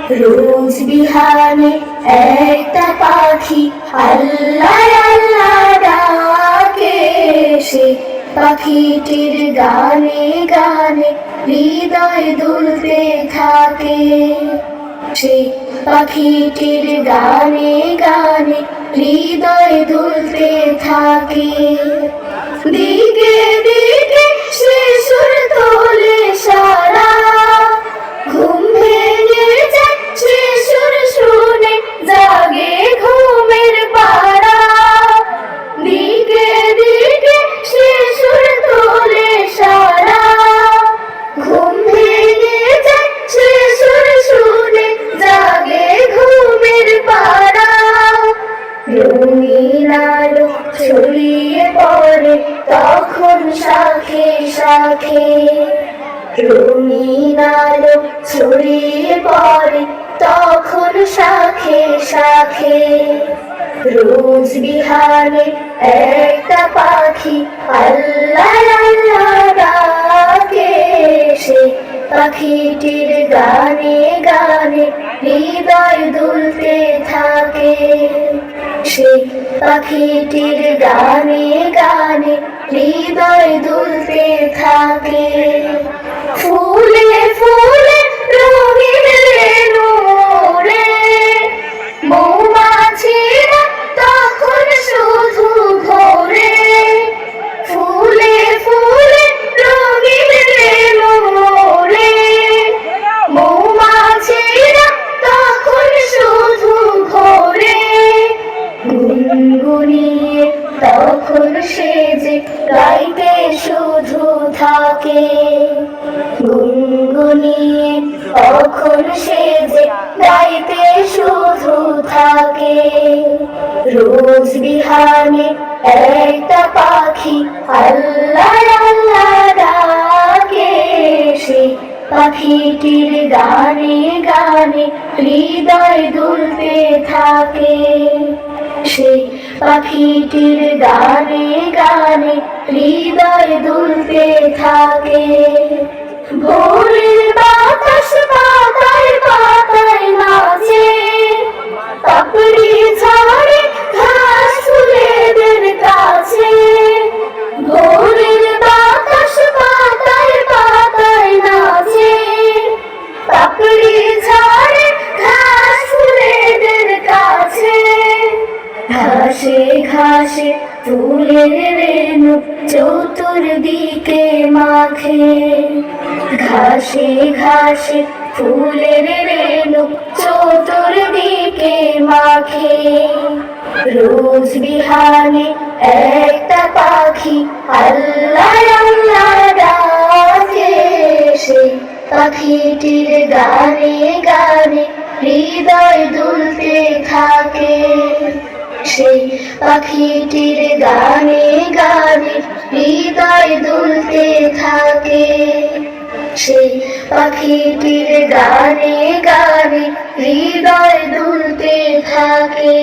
রোজ বিহানে একটা পাখি আল্লাহ আল্লাহ ডাকে, সে পাখিটির গানে গানে হৃদয় দুলতে থাকে। সে পাখিটির গানে গানে হৃদয় দুলতে থাকে। দিকে দিকে সে সুর তোলে সারা, ঘুম ভেঙে যায় সে সুর শুনে জাগে ঘুমের পাড়া। দিকে দিকে সে সুর তোলে সারা, ঘুম ভেঙে যায় সে সুর শুনে জাগে ঘুমের পাড়া। রঙিন আলো ছড়িয়ে পড়ে তখন শাখে শাখে, রঙিন আলো ছড়িয়ে পড়ে তখন শাখে শাখে। রোজ বিহানে একটা পাখি আল্লাহ আল্লাহ ডাকে, সে পাখিটির গানে গানে হৃদয় দুলতে থাকে। সে পাখিটির গানে গানে হৃদয় দুলতে থাকে। ফুলে ফুলে রঙিন রেণু ওড়ে, মৌমাছিরা তখন শুধু ঘোরে। ফুলে ফুলে রঙিন রেণু ওড়ে, মৌমাছিরা তখন শুধু ঘোরে। গুনগুনিয়ে তখন সে যে গাইতে শুধু থাকে। গুনগুনিয়ে তখন সে যে গাইতে শুধু থাকে। রোজ বিহানে একটা পাখি আল্লাহ আল্লাহ ডাকে, সে পাখিটির গানে গানে হৃদয় দুলতে থাকে। সে পাখিটির গানে গানে হৃদয় দুলতে থাকে। ভোরের বাতাস পাতায় পাতায় নাচে, পাপড়ি ঝরে ঘাস ফুলেদের কাছে। ভোরের বাতাস পাতায় পাতায় নাচে, পাপড়ি ঝরে ঘাস ফুলেদের কাছে। ঘাসে ঘাসে ফুলের রেণু চতুর্দিকে মাখে, ঘাসে ঘাসে ফুলের রেণু চতুর্দিকে মাখে। রোজ বিহানে একটা পাখি আল্লাহ আল্লাহ ডাকে, সে পাখিটির গানে গানে হৃদয় দুলতে থাকে। সেই পাখিটির গানে গানে হৃদয় দুলতে থাকে। সেই পাখিটির গানে গানে হৃদয় দুলতে থাকে।